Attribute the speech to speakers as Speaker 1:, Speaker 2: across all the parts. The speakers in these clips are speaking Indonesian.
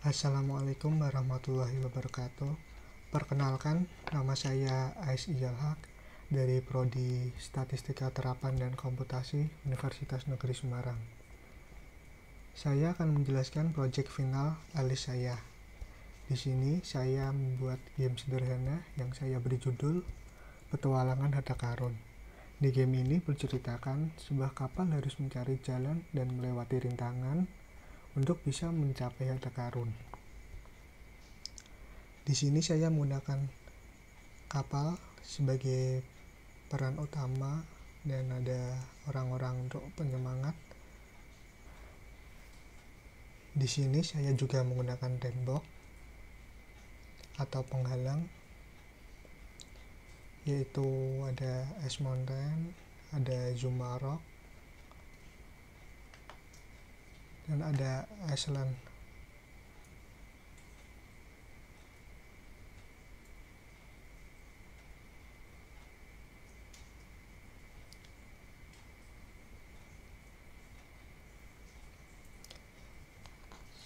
Speaker 1: Assalamualaikum warahmatullahi wabarakatuh. Perkenalkan, nama saya Ais Ijalhaq dari Prodi Statistika Terapan dan Komputasi Universitas Negeri Semarang. Saya akan menjelaskan proyek final alis saya. Di sini saya membuat game sederhana yang saya beri judul Petualangan Harta Karun. Di game ini berceritakan sebuah kapal harus mencari jalan dan melewati rintangan untuk bisa mencapai harta karun. Di sini saya menggunakan kapal sebagai peran utama dan ada orang-orang untuk penyemangat. Di sini saya juga menggunakan tembok atau penghalang, yaitu ada Ice Mountain, ada Zuma Rock, dan ada Iceland.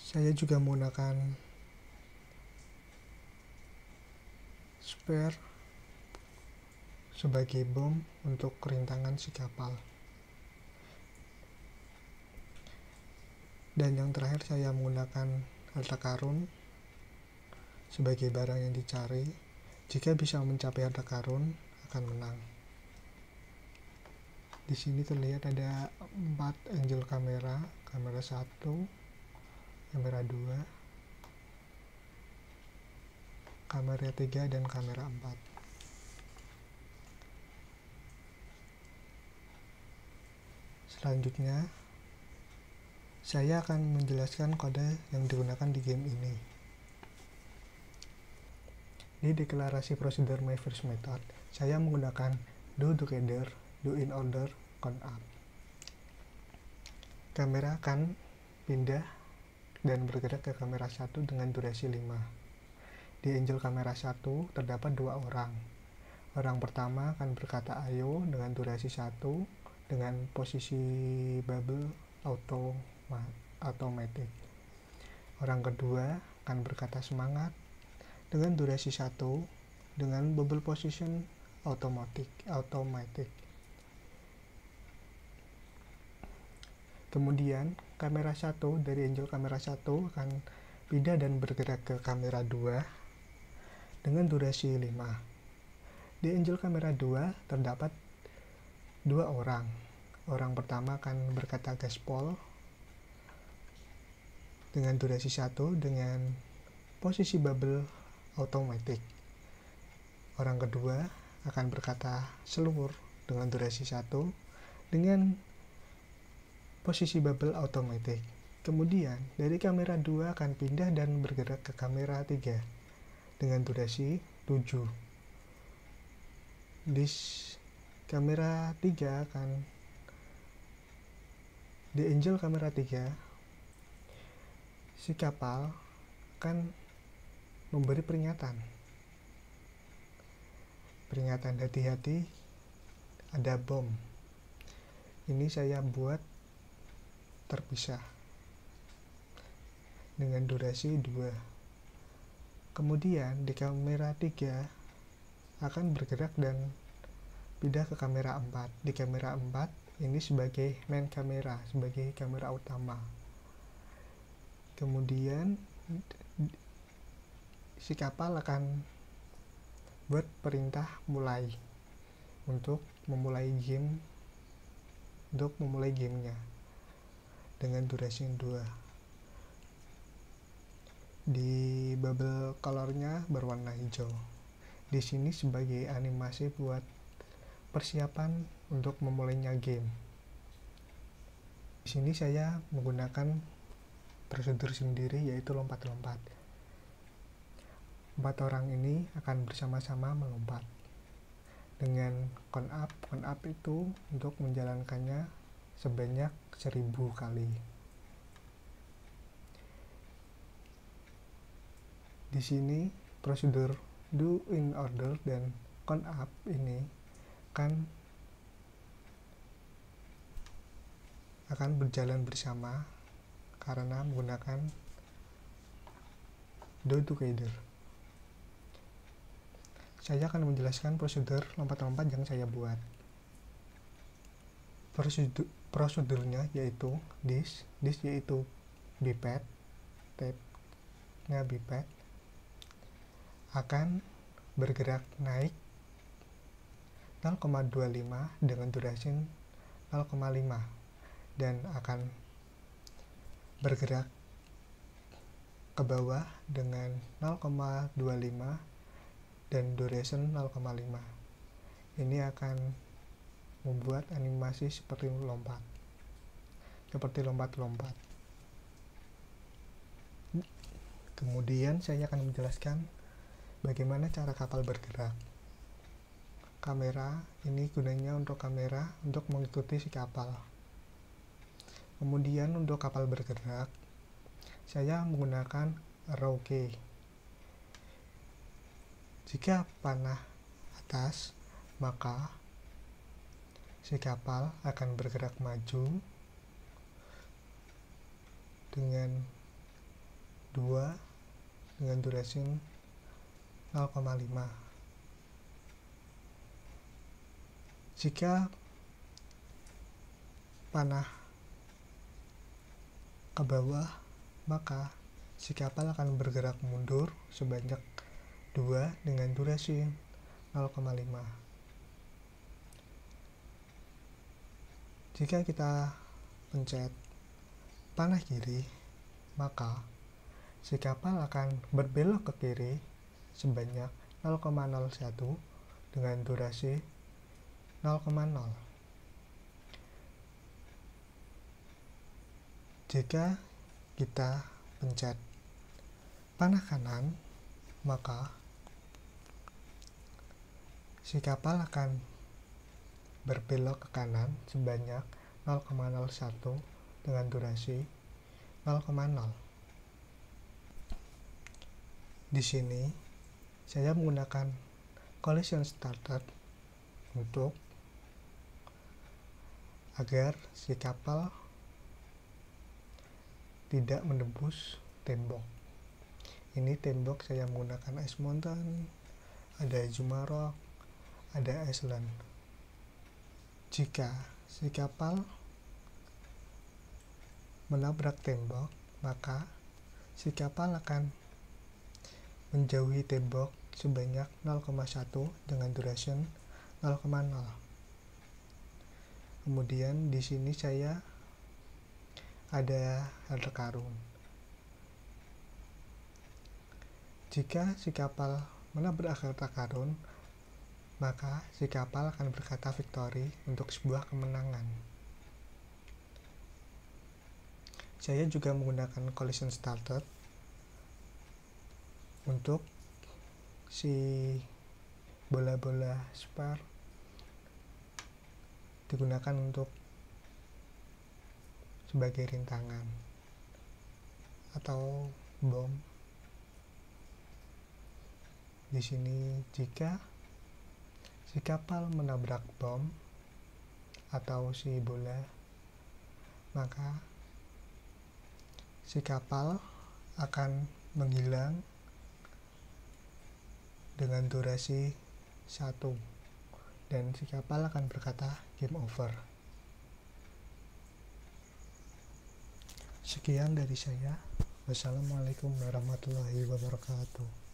Speaker 1: Saya juga menggunakan spare sebagai bom untuk rintangan si kapal. Dan yang terakhir saya menggunakan harta karun sebagai barang yang dicari. Jika bisa mencapai harta karun, akan menang. Di sini terlihat ada 4 angel kamera, kamera 1, kamera 2, kamera 3, dan kamera 4. Selanjutnya, saya akan menjelaskan kode yang digunakan di game ini. Di deklarasi prosedur my first method, saya menggunakan do together, do in order, count up. Kamera akan pindah dan bergerak ke kamera 1 dengan durasi 5. Di angel kamera 1 terdapat 2 orang. Orang pertama akan berkata ayo dengan durasi 1 dengan posisi bubble automatic. Orang kedua akan berkata semangat dengan durasi 1 dengan bubble position automatic. Kemudian kamera 1 dari angel kamera 1 akan pindah dan bergerak ke kamera 2 dengan durasi 5. Di angel kamera 2 terdapat 2 orang. Orang pertama akan berkata gaspol dengan durasi 1 dengan posisi bubble automatic. Orang kedua akan berkata seluruh dengan durasi 1 dengan posisi bubble automatic. Kemudian dari kamera 2 akan pindah dan bergerak ke kamera 3 dengan durasi 7. Di kamera 3 akan di angel kamera 3 si kapal akan memberi peringatan hati-hati, ada bom. Ini saya buat terpisah dengan durasi 2. Kemudian di kamera 3 akan bergerak dan pindah ke kamera 4. Di kamera 4 ini sebagai main kamera, sebagai kamera utama. Kemudian si kapal akan buat perintah mulai untuk memulai gamenya dengan durasi 2. Di bubble colornya berwarna hijau. Di sini sebagai animasi buat persiapan untuk memulainya game. Di sini saya menggunakan prosedur sendiri, yaitu lompat-lompat. 4 orang ini akan bersama-sama melompat dengan count up. Count up itu untuk menjalankannya sebanyak 1000 kali. Di sini prosedur do in order dan count up ini akan berjalan bersama karena menggunakan do together. Saya akan menjelaskan prosedur lompat-lompat yang saya buat. Prosedurnya yaitu this yaitu biped, tab-nya biped akan bergerak naik 0,25 dengan durasi 0,5 dan akan bergerak ke bawah dengan 0,25 dan duration 0,5. Ini akan membuat animasi seperti lompat-lompat. Kemudian saya akan menjelaskan bagaimana cara kapal bergerak. Kamera ini gunanya untuk mengikuti si kapal. Kemudian untuk kapal bergerak, saya menggunakan row key. Jika panah atas, maka si kapal akan bergerak maju dengan 2 dengan durasi 0,5. Jika panah ke bawah, maka si kapal akan bergerak mundur sebanyak 2 dengan durasi 0,5. Jika kita pencet panah kiri, maka si kapal akan berbelok ke kiri sebanyak 0,01 dengan durasi 0,0. Jika kita pencet panah kanan, maka si kapal akan berbelok ke kanan sebanyak 0,01 dengan durasi 0,0. Di sini saya menggunakan collision starter agar si kapal tidak menembus tembok. Ini tembok saya menggunakan ice mountain, ada Jumarok, ada Iceland. Jika si kapal menabrak tembok, maka si kapal akan menjauhi tembok sebanyak 0,1 dengan duration 0,0. Kemudian di sini saya ada harta karun. Jika si kapal menabrak harta karun, maka si kapal akan berkata victory untuk sebuah kemenangan. Saya juga menggunakan collision starter untuk si bola-bola spar digunakan untuk sebagai rintangan atau bom. Di sini jika si kapal menabrak bom atau si bola, maka si kapal akan menghilang dengan durasi 1 dan si kapal akan berkata game over. Sekian dari saya. Wassalamualaikum warahmatullahi wabarakatuh.